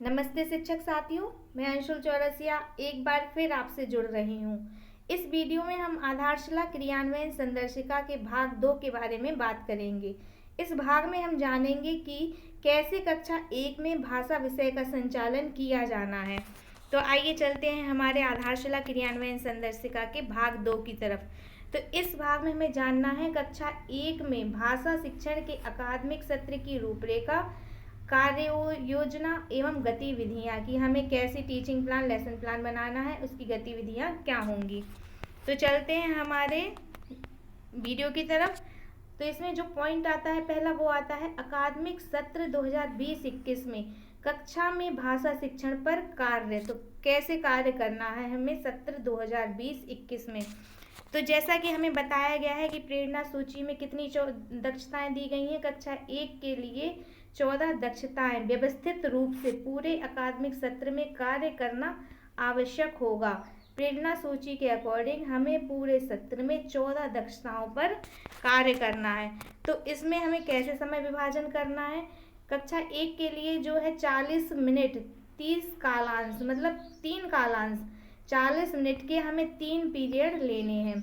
नमस्ते शिक्षक साथियों, मैं अंशुल चौरसिया एक बार फिर आपसे जुड़ रही हूँ। इस वीडियो में हम आधारशिला क्रियान्वयन संदर्शिका के भाग 2 के बारे में बात करेंगे। इस भाग में हम जानेंगे कि कैसे कक्षा 1 में भाषा विषय का संचालन किया जाना है। तो आइए चलते हैं हमारे आधारशिला क्रियान्वयन संदर्शिका के भाग 2 की तरफ। तो इस भाग में हमें जानना है कक्षा 1 में भाषा शिक्षण के अकादमिक सत्र की रूपरेखा, कार्य योजना एवं गतिविधियाँ कि हमें कैसे टीचिंग प्लान, लेसन प्लान बनाना है, उसकी गतिविधियाँ क्या होंगी। तो चलते हैं हमारे वीडियो की तरफ। तो इसमें जो पॉइंट आता है पहला वो आता है अकादमिक सत्र 2020-21 में कक्षा में भाषा शिक्षण पर कार्य। तो कैसे कार्य करना है हमें सत्र 2020-21 में। तो जैसा कि हमें बताया गया है कि प्रेरणा सूची में कितनी दक्षताएं दी गई हैं कक्षा 1 के लिए 14 दक्षताएं व्यवस्थित रूप से पूरे अकादमिक सत्र में कार्य करना आवश्यक होगा। प्रेरणा सूची के अकॉर्डिंग हमें पूरे सत्र में 14 दक्षताओं पर कार्य करना है। तो इसमें हमें कैसे समय विभाजन करना है। कक्षा 1 के लिए जो है 40 मिनट 30 कालांश मतलब 3 कालांश 40 मिनट के हमें 3 पीरियड लेने हैं।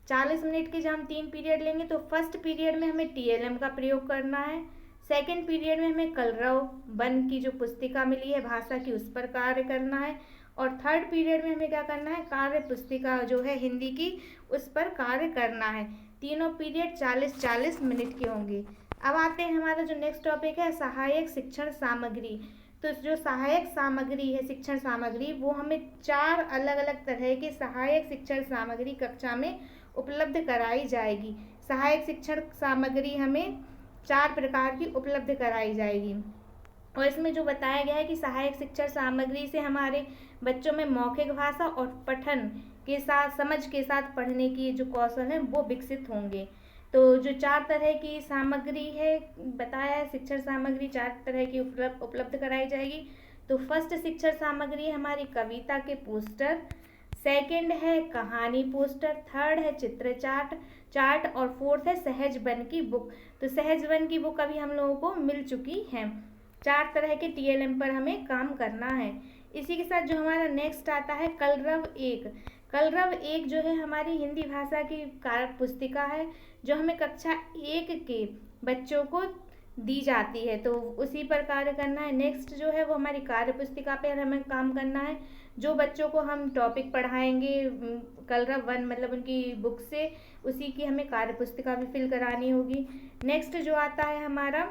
40 मिनट के जब हम 3 पीरियड लेंगे तो फर्स्ट पीरियड में हमें TLM का प्रयोग करना है। सेकेंड पीरियड में हमें कलरव वन की जो पुस्तिका मिली है भाषा की उस पर कार्य करना है। और थर्ड पीरियड में हमें क्या करना है, कार्य पुस्तिका जो है हिंदी की उस पर कार्य करना है। तीनों पीरियड 40-40 मिनट के होंगे। अब आते हैं हमारा जो नेक्स्ट टॉपिक है सहायक शिक्षण सामग्री। तो जो सहायक सामग्री है शिक्षण सामग्री वो हमें 4 अलग अलग तरह की सहायक शिक्षण सामग्री कक्षा में उपलब्ध कराई जाएगी। सहायक शिक्षण सामग्री हमें 4 प्रकार की उपलब्ध कराई जाएगी। और इसमें जो बताया गया है कि सहायक शिक्षण सामग्री से हमारे बच्चों में मौखिक भाषा और पठन के साथ समझ के साथ पढ़ने की जो कौशल है वो विकसित होंगे। तो जो 4 तरह की सामग्री है बताया है शिक्षण सामग्री 4 तरह की उपलब्ध कराई जाएगी। तो फर्स्ट शिक्षण सामग्री है हमारी कविता के पोस्टर, सेकंड है कहानी पोस्टर, थर्ड है चित्र चार्ट और फोर्थ है सहज वन की बुक। तो सहज वन की बुक अभी हम लोगों को मिल चुकी है। 4 तरह के TLM पर हमें काम करना है। इसी के साथ जो हमारा नेक्स्ट आता है कलरव 1। कलरव 1 जो है हमारी हिंदी भाषा की कारक पुस्तिका है जो हमें कक्षा 1 के बच्चों को दी जाती है। तो उसी पर कार्य करना है। नेक्स्ट जो है वो हमारी कार्य पुस्तिका पर हमें काम करना है। जो बच्चों को हम टॉपिक पढ़ाएंगे कलरव 1 मतलब उनकी बुक से उसी की हमें कार्य पुस्तिका भी फिल करानी होगी। नेक्स्ट जो आता है हमारा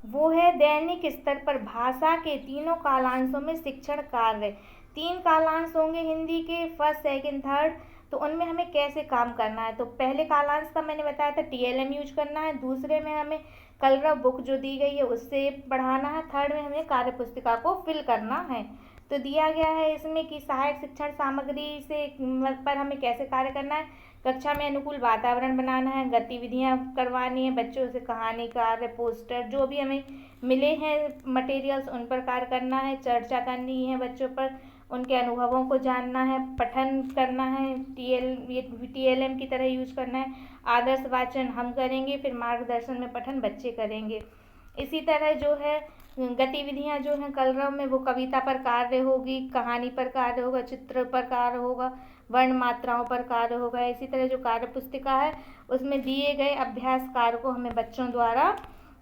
वो है दैनिक स्तर पर भाषा के तीनों कालांशों में शिक्षण कार्य। 3 कालांश होंगे हिंदी के फर्स्ट सेकंड थर्ड। तो उनमें हमें कैसे काम करना है। तो पहले कालांश का मैंने बताया था TLM यूज करना है। दूसरे में हमें कलरव बुक जो दी गई है उससे पढ़ाना है। थर्ड में हमें कार्य पुस्तिका को फिल करना है। तो दिया गया है इसमें कि सहायक शिक्षण सामग्री से पर हमें कैसे कार्य करना है। कक्षा में अनुकूल वातावरण बनाना है, गतिविधियां करवानी है बच्चों से, कहानी कार्य पोस्टर जो भी हमें मिले हैं मटेरियल्स उन पर कार्य करना है, चर्चा करनी है बच्चों पर, उनके अनुभवों को जानना है, पठन करना है, TLM की तरह यूज करना है। आदर्श वाचन हम करेंगे, फिर मार्गदर्शन में पठन बच्चे करेंगे। इसी तरह जो है गतिविधियां जो हैं कलरव में वो कविता पर कार्य होगी, कहानी पर कार्य होगा, चित्र पर कार्य होगा, वर्ण मात्राओं पर कार्य होगा। इसी तरह जो कार्य पुस्तिका है उसमें दिए गए अभ्यास कार्य को हमें बच्चों द्वारा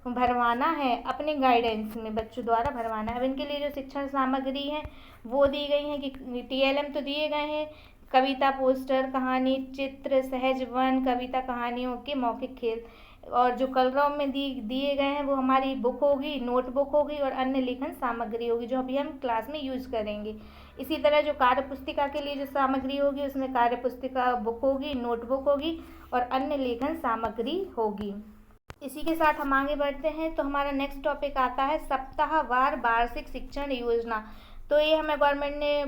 भरवाना है, अपने गाइडेंस में बच्चों द्वारा भरवाना है। अब इनके लिए जो शिक्षण सामग्री है वो दी गई है कि TLM तो दिए गए हैं, कविता पोस्टर, कहानी, चित्र, सहज वन, कविता कहानियों के मौखिक खेल। और जो कलरव में दिए गए हैं वो हमारी बुक होगी, नोटबुक होगी और अन्य लेखन सामग्री होगी जो अभी हम क्लास में यूज करेंगे। इसी तरह जो कार्य पुस्तिका के लिए जो सामग्री होगी उसमें कार्य पुस्तिका बुक होगी, नोटबुक होगी और अन्य लेखन सामग्री होगी। इसी के साथ हम आगे बढ़ते हैं। तो हमारा नेक्स्ट टॉपिक आता है सप्ताहवार वार्षिक शिक्षण योजना। तो ये हमें गवर्नमेंट ने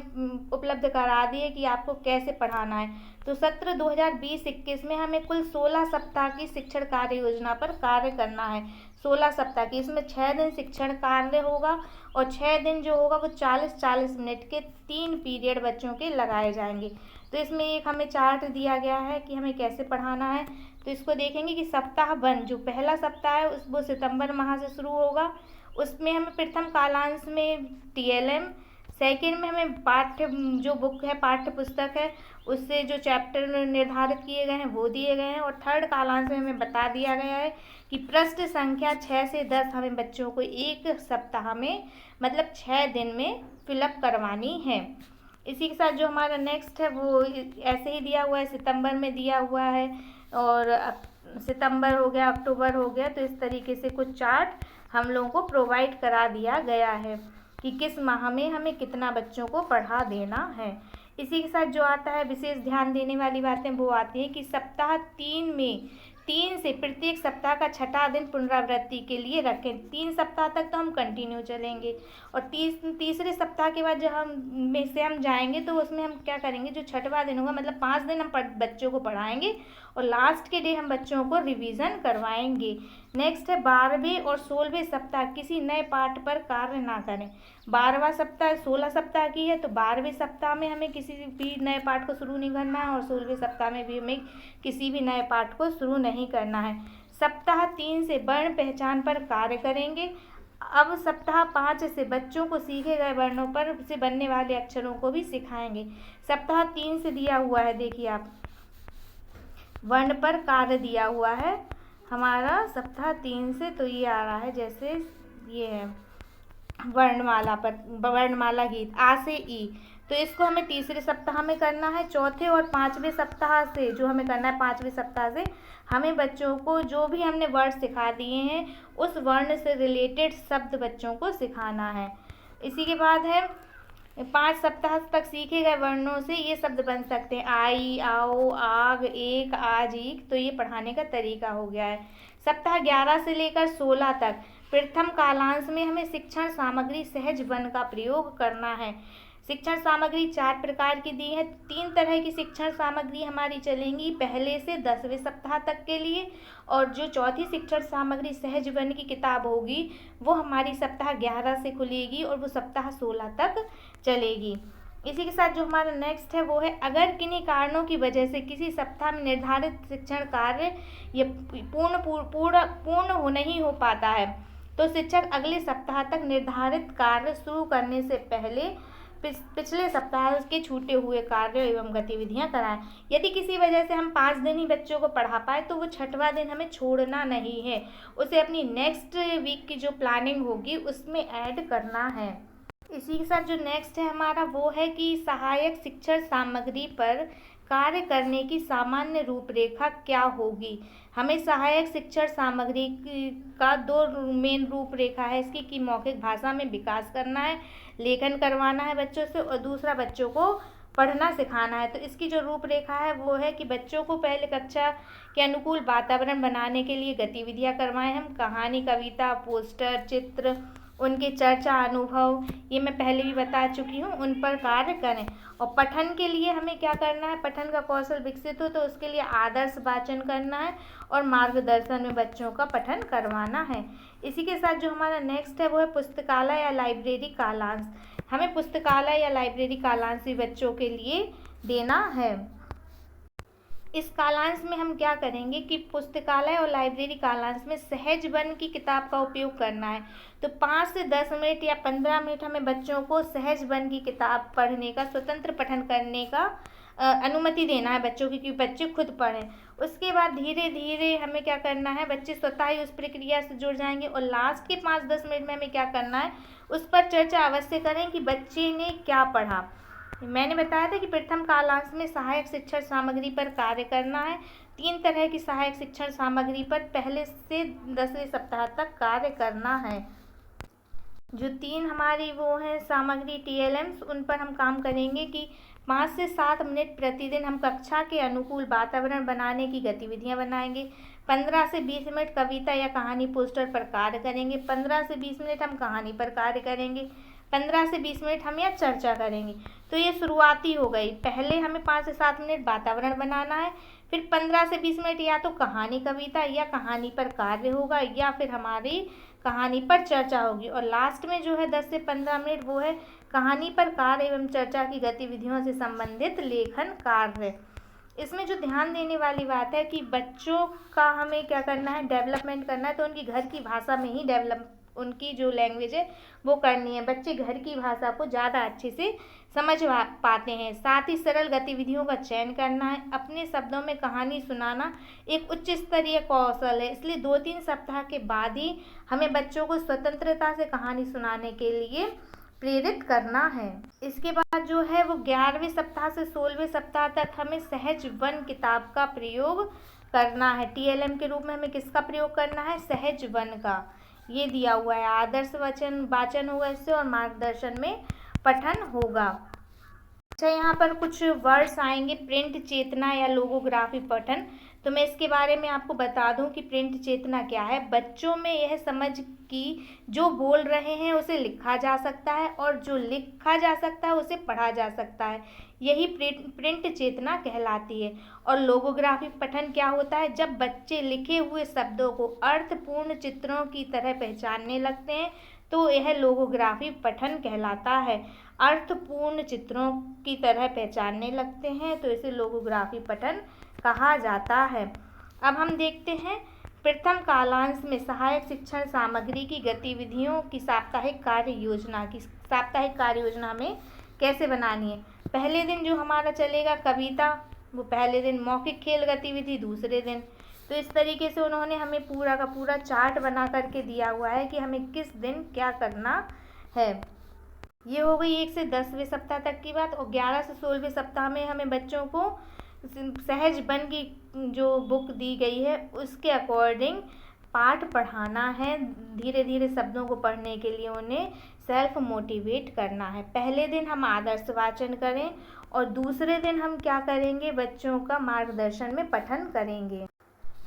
उपलब्ध करा दी है कि आपको कैसे पढ़ाना है। तो सत्र 2020-21 में हमें कुल 16 सप्ताह की शिक्षण कार्य योजना पर कार्य करना है। 16 सप्ताह की, इसमें 6 दिन शिक्षण कार्य होगा और 6 दिन जो होगा वो 40-40 मिनट के 3 पीरियड बच्चों के लगाए जाएंगे। तो इसमें एक हमें चार्ट दिया गया है कि हमें कैसे पढ़ाना है। तो इसको देखेंगे कि सप्ताह 1 जो पहला सप्ताह है वो सितंबर माह से शुरू होगा, उसमें हमें प्रथम कालांश में TLM, सेकेंड में हमें पाठ्य जो बुक है, पाठ्य पुस्तक है, उससे जो चैप्टर निर्धारित किए गए हैं वो दिए गए हैं। और थर्ड कालांश में हमें बता दिया गया है कि पृष्ठ संख्या 6 से 10 हमें बच्चों को एक सप्ताह में मतलब 6 दिन में फिलअप करवानी है। इसी के साथ जो हमारा नेक्स्ट है वो ऐसे ही दिया हुआ है, सितंबर में दिया हुआ है, और सितंबर हो गया, अक्टूबर हो गया, तो इस तरीके से कुछ चार्ट हम लोगों को प्रोवाइड करा दिया गया है कि किस माह में हमें कितना बच्चों को पढ़ा देना है। इसी के साथ जो आता है विशेष ध्यान देने वाली बातें वो आती है कि सप्ताह 3 में 3 से प्रत्येक सप्ताह का छठा दिन पुनरावृत्ति के लिए रखें। 3 सप्ताह तक तो हम कंटिन्यू चलेंगे, और तीसरे सप्ताह के बाद जब हम जाएंगे तो उसमें हम क्या करेंगे, जो छठवां दिन होगा मतलब 5 दिन हम बच्चों को पढ़ाएंगे और लास्ट के डे हम बच्चों को रिवीजन करवाएंगे। नेक्स्ट है 12वें और 16वें सप्ताह किसी नए पाठ पर कार्य ना करें। 12वां सप्ताह 16 सप्ताह की है, तो 12वें सप्ताह में हमें किसी भी नए पाठ को शुरू नहीं करना है, और 16वें सप्ताह में भी हमें किसी भी नए पाठ को शुरू नहीं करना है। सप्ताह 3 से वर्ण पहचान पर कार्य करेंगे। अब सप्ताह 5 से बच्चों को सीखे गए वर्णों पर से बनने वाले अक्षरों को भी सिखाएंगे। सप्ताह 3 से दिया हुआ है, देखिए आप, वर्ण पर कार्य दिया हुआ है हमारा सप्ताह 3 से, तो ये आ रहा है जैसे ये है वर्णमाला पर, वर्णमाला गीत आ से ई, तो इसको हमें तीसरे सप्ताह में करना है। चौथे और 5वें सप्ताह से जो हमें करना है, 5वें सप्ताह से हमें बच्चों को जो भी हमने वर्ड सिखा दिए हैं उस वर्ण से रिलेटेड शब्द बच्चों को सिखाना है। इसी के बाद है 5 सप्ताह तक सीखे गए वर्णों से ये शब्द बन सकते हैं, आई, आओ, आग, एक, आज, एक, तो ये पढ़ाने का तरीका हो गया है। सप्ताह 11 से लेकर 16 तक प्रथम कालांश में हमें शिक्षण सामग्री सहज वन का प्रयोग करना है। शिक्षण सामग्री 4 प्रकार की दी है। 3 तरह की शिक्षण सामग्री हमारी चलेंगी पहले से 10वें सप्ताह तक के लिए, और जो चौथी शिक्षण सामग्री सहज वन की किताब होगी वो हमारी सप्ताह 11 से खुलेगी और वो सप्ताह 16 तक चलेगी। इसी के साथ जो हमारा नेक्स्ट है वो है, अगर किन्हीं कारणों की वजह से किसी सप्ताह में निर्धारित शिक्षण कार्य ये पूर्ण हो नहीं हो पाता है तो शिक्षक अगले सप्ताह तक निर्धारित कार्य शुरू करने से पहले पिछले सप्ताह के छूटे हुए कार्य एवं गतिविधियां कराएं। यदि किसी वजह से हम 5 दिन ही बच्चों को पढ़ा पाए तो वो छठवां दिन हमें छोड़ना नहीं है, उसे अपनी नेक्स्ट वीक की जो प्लानिंग होगी उसमें ऐड करना है। इसी के साथ जो नेक्स्ट है हमारा वो है कि सहायक शिक्षण सामग्री पर कार्य करने की सामान्य रूपरेखा क्या होगी। हमें सहायक शिक्षण सामग्री का 2 मेन रूपरेखा है इसकी, कि मौखिक भाषा में विकास करना है, लेखन करवाना है बच्चों से, और दूसरा बच्चों को पढ़ना सिखाना है। तो इसकी जो रूपरेखा है वो है कि बच्चों को पहले कक्षा के अनुकूल वातावरण बनाने के लिए गतिविधियां करवाएं। हम कहानी, कविता, पोस्टर, चित्र, उनके चर्चा, अनुभव, ये मैं पहले भी बता चुकी हूँ, उन पर कार्य करें। और पठन के लिए हमें क्या करना है, पठन का कौशल विकसित हो तो उसके लिए आदर्श वाचन करना है और मार्गदर्शन में बच्चों का पठन करवाना है। इसी के साथ जो हमारा नेक्स्ट है वो है पुस्तकालय या लाइब्रेरी कालांश। हमें पुस्तकालय या लाइब्रेरी कालांश भी बच्चों के लिए देना है। इस कालांश में हम क्या करेंगे कि पुस्तकालय और लाइब्रेरी कालांश में सहज वन की किताब का उपयोग करना है। तो 5 से 10 मिनट या 15 मिनट हमें बच्चों को सहज वन की किताब पढ़ने का, स्वतंत्र पठन करने का अनुमति देना है बच्चों की, कि बच्चे खुद पढ़ें। उसके बाद धीरे धीरे हमें क्या करना है, बच्चे स्वतः ही उस प्रक्रिया से जुड़ जाएंगे, और लास्ट के 5-10 मिनट में हमें क्या करना है, उस पर चर्चा अवश्य करें कि बच्चे ने क्या पढ़ा। मैंने बताया था कि प्रथम कालांश में सहायक शिक्षण सामग्री पर कार्य करना है। 3 तरह की सहायक शिक्षण सामग्री पर पहले से 10वें सप्ताह तक कार्य करना है। जो 3 हमारी वो हैं सामग्री TLMs, उन पर हम काम करेंगे कि 5 से 7 मिनट प्रतिदिन हम कक्षा के अनुकूल वातावरण बनाने की गतिविधियां बनाएंगे। 15 से 20 मिनट कविता या कहानी पोस्टर पर कार्य करेंगे। 15 से 20 मिनट हम कहानी पर कार्य करेंगे। 15 से 20 मिनट हम यह चर्चा करेंगे। तो ये शुरुआती हो गई। पहले हमें 5 से 7 मिनट वातावरण बनाना है, फिर 15 से 20 मिनट या तो कहानी, कविता या कहानी पर कार्य होगा, या फिर हमारी कहानी पर चर्चा होगी, और लास्ट में जो है 10 से 15 मिनट वो है कहानी पर कार्य एवं चर्चा की गतिविधियों से संबंधित लेखन कार्य। इसमें जो ध्यान देने वाली बात है कि बच्चों का हमें क्या करना है, डेवलपमेंट करना है, तो उनकी घर की भाषा में ही उनकी जो लैंग्वेज है वो करनी है। बच्चे घर की भाषा को ज़्यादा अच्छे से समझ पाते हैं। साथ ही सरल गतिविधियों का चयन करना है। अपने शब्दों में कहानी सुनाना एक उच्च स्तरीय कौशल है, इसलिए 2-3 सप्ताह के बाद ही हमें बच्चों को स्वतंत्रता से कहानी सुनाने के लिए प्रेरित करना है। इसके बाद जो है वो 11वें सप्ताह से 16वें सप्ताह तक हमें सहज वन किताब का प्रयोग करना है। TLM के रूप में हमें किसका प्रयोग करना है? सहज वन का। ये दिया हुआ है। आदर्श वाचन होगा इससे और मार्गदर्शन में पठन होगा। अच्छा, यहाँ पर कुछ वर्ड्स आएंगे, प्रिंट चेतना या लोगोग्राफी पठन। तो मैं इसके बारे में आपको बता दूं कि प्रिंट चेतना क्या है। बच्चों में यह समझ कि जो बोल रहे हैं उसे लिखा जा सकता है और जो लिखा जा सकता है उसे पढ़ा जा सकता है, यही प्रिंट चेतना कहलाती है। और लोगोग्राफी पठन क्या होता है? जब बच्चे लिखे हुए शब्दों को अर्थपूर्ण चित्रों की तरह पहचानने लगते हैं तो यह लोगोग्राफी पठन कहलाता है। अर्थपूर्ण चित्रों की तरह पहचानने लगते हैं तो इसे लोगोग्राफी पठन कहा जाता है। अब हम देखते हैं प्रथम कालांश में सहायक शिक्षण सामग्री की गतिविधियों की साप्ताहिक कार्य योजना में कैसे बनानी है। पहले दिन जो हमारा चलेगा कविता, वो पहले दिन मौखिक खेल गतिविधि दूसरे दिन। तो इस तरीके से उन्होंने हमें पूरा का पूरा चार्ट बना करके दिया हुआ है कि हमें किस दिन क्या करना है। ये हो गई 1 से 10वें सप्ताह तक की बात। और 11 से 16वें सप्ताह में हमें बच्चों को सहज वन की जो बुक दी गई है उसके अकॉर्डिंग पाठ पढ़ाना है। धीरे धीरे शब्दों को पढ़ने के लिए उन्हें सेल्फ मोटिवेट करना है। पहले दिन हम आदर्श वाचन करें और दूसरे दिन हम क्या करेंगे? बच्चों का मार्गदर्शन में पठन करेंगे।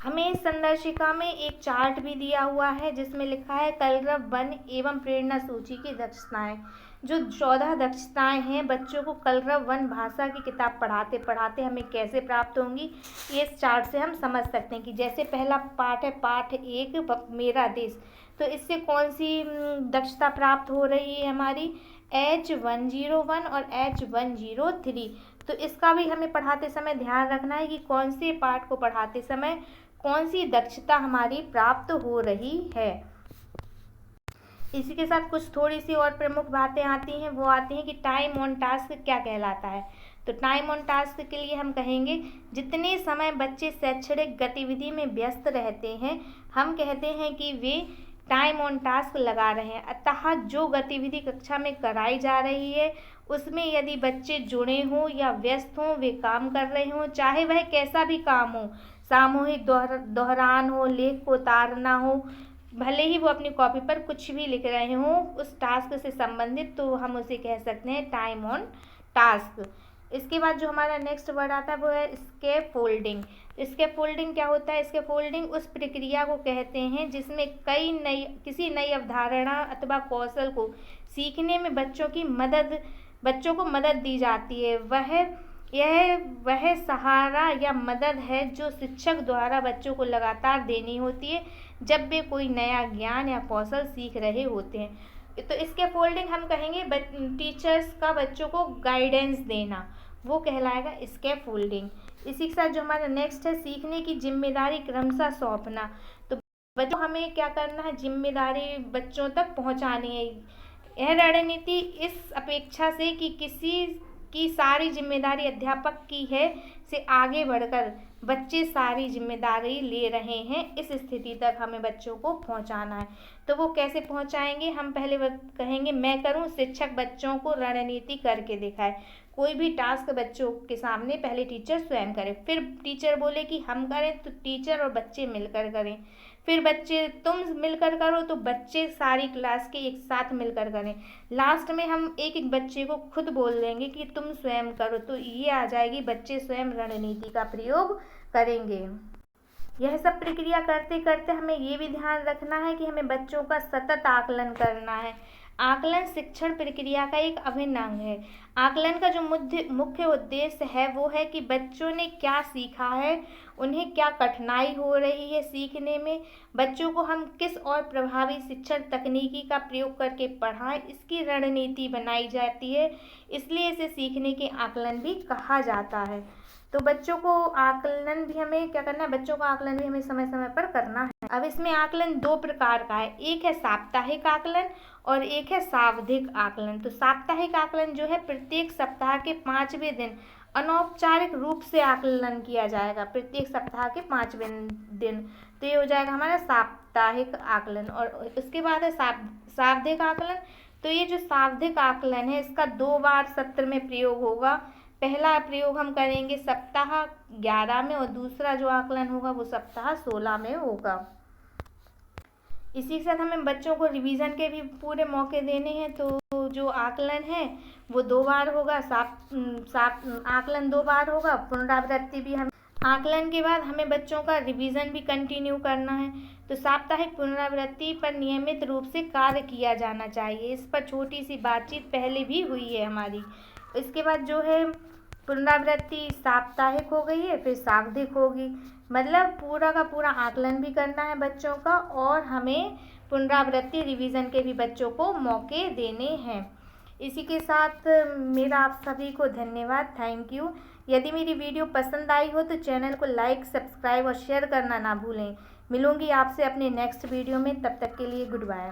हमें इस संदर्शिका में एक चार्ट भी दिया हुआ है जिसमें लिखा है कलरव वन एवं प्रेरणा सूची की दक्षताएं। जो 14 दक्षताएं हैं बच्चों को कलरव वन भाषा की किताब पढ़ाते पढ़ाते हमें कैसे प्राप्त होंगी, ये इस चार्ट से हम समझ सकते हैं। कि जैसे पहला पाठ है, पाठ 1 मेरा देश, तो इससे कौन सी दक्षता प्राप्त हो रही है हमारी? H101 और H103। तो इसका भी हमें पढ़ाते समय ध्यान रखना है कि कौन से पाठ को पढ़ाते समय कौन सी दक्षता हमारी प्राप्त हो रही है। इसी के साथ कुछ थोड़ी सी और प्रमुख बातें आती हैं, वो आती हैं कि टाइम ऑन टास्क क्या कहलाता है। तो टाइम ऑन टास्क के लिए हम कहेंगे जितने समय बच्चे शैक्षणिक गतिविधि में व्यस्त रहते हैं हम कहते हैं कि वे टाइम ऑन टास्क लगा रहे हैं। अतः जो गतिविधि कक्षा में कराई जा रही है उसमें यदि बच्चे जुड़े हों या व्यस्त हों, वे काम कर रहे हों, चाहे वह कैसा भी काम हो, सामूहिक दोहरान हो, लेख को उतारना हो, भले ही वो अपनी कॉपी पर कुछ भी लिख रहे हों उस टास्क से संबंधित, तो हम उसे कह सकते हैं टाइम ऑन टास्क। इसके बाद जो हमारा नेक्स्ट वर्ड आता है वो है स्कैफोल्डिंग। स्कैफोल्डिंग क्या होता है? स्कैफोल्डिंग उस प्रक्रिया को कहते हैं जिसमें किसी नई अवधारणा अथवा कौशल को सीखने में बच्चों को मदद दी जाती है। वह सहारा या मदद है जो शिक्षक द्वारा बच्चों को लगातार देनी होती है जब वे कोई नया ज्ञान या कौशल सीख रहे होते हैं। तो स्कैफोल्डिंग हम कहेंगे टीचर्स का बच्चों को गाइडेंस देना, वो कहलाएगा स्कैफोल्डिंग। इसी के साथ जो हमारा नेक्स्ट है सीखने की जिम्मेदारी क्रमशः सौंपना। तो बच्चों हमें क्या करना है? जिम्मेदारी बच्चों तक पहुंचानी है। यह रणनीति इस अपेक्षा से कि किसी की सारी जिम्मेदारी अध्यापक की है से आगे बढ़कर बच्चे सारी जिम्मेदारी ले रहे हैं, इस स्थिति तक हमें बच्चों को पहुंचाना है। तो वो कैसे पहुंचाएंगे? हम पहले कहेंगे मैं करूं, शिक्षक बच्चों को रणनीति करके दिखाए। कोई भी टास्क बच्चों के सामने पहले टीचर स्वयं करे, फिर टीचर बोले कि हम करें तो टीचर और बच्चे मिलकर करें, फिर बच्चे तुम मिलकर करो तो बच्चे सारी क्लास के एक साथ मिलकर करें, लास्ट में हम एक एक बच्चे को खुद बोल देंगे कि तुम स्वयं करो। तो ये आ जाएगी बच्चे स्वयं रणनीति का प्रयोग करेंगे। यह सब प्रक्रिया करते करते हमें ये भी ध्यान रखना है कि हमें बच्चों का सतत आकलन करना है। आकलन शिक्षण प्रक्रिया का एक अभिन्न अंग है। आकलन का जो मुख्य उद्देश्य है वो है कि बच्चों ने क्या सीखा है, उन्हें क्या कठिनाई हो रही है सीखने में, बच्चों को हम किस और प्रभावी शिक्षण तकनीकी का प्रयोग करके पढ़ाएं, इसकी रणनीति बनाई जाती है। इसलिए इसे सीखने के आकलन भी कहा जाता है। तो बच्चों को आकलन भी हमें क्या करना है, बच्चों का आकलन भी हमें समय समय पर करना है। अब इसमें आकलन दो प्रकार का है, एक है साप्ताहिक आकलन और एक है सावधिक आकलन। तो साप्ताहिक आकलन जो है प्रत्येक सप्ताह के 5वें दिन अनौपचारिक रूप से आकलन किया जाएगा, प्रत्येक सप्ताह के 5वें दिन। तो ये हो जाएगा हमारा साप्ताहिक आकलन। और उसके बाद है सावधिक आकलन। तो ये जो सावधिक आकलन है इसका 2 बार सत्र में प्रयोग होगा। पहला प्रयोग हम करेंगे सप्ताह 11 में और दूसरा जो आकलन होगा वो सप्ताह 16 में होगा। इसी के साथ हमें बच्चों को रिवीजन के भी पूरे मौके देने हैं। तो जो आकलन है वो 2 बार होगा, आकलन 2 बार होगा, पुनरावृत्ति भी हम आकलन के बाद हमें बच्चों का रिवीजन भी कंटिन्यू करना है। तो साप्ताहिक पुनरावृत्ति पर नियमित रूप से कार्य किया जाना चाहिए। इस पर छोटी सी बातचीत पहले भी हुई है हमारी। इसके बाद जो है पुनरावृत्ति साप्ताहिक हो गई है, फिर सावधिक होगी, मतलब पूरा का पूरा आकलन भी करना है बच्चों का और हमें पुनरावृत्ति रिवीजन के भी बच्चों को मौके देने हैं। इसी के साथ मेरा आप सभी को धन्यवाद, थैंक यू। यदि मेरी वीडियो पसंद आई हो तो चैनल को लाइक, सब्सक्राइब और शेयर करना ना भूलें। मिलूंगी आपसे अपने नेक्स्ट वीडियो में, तब तक के लिए गुड बाय।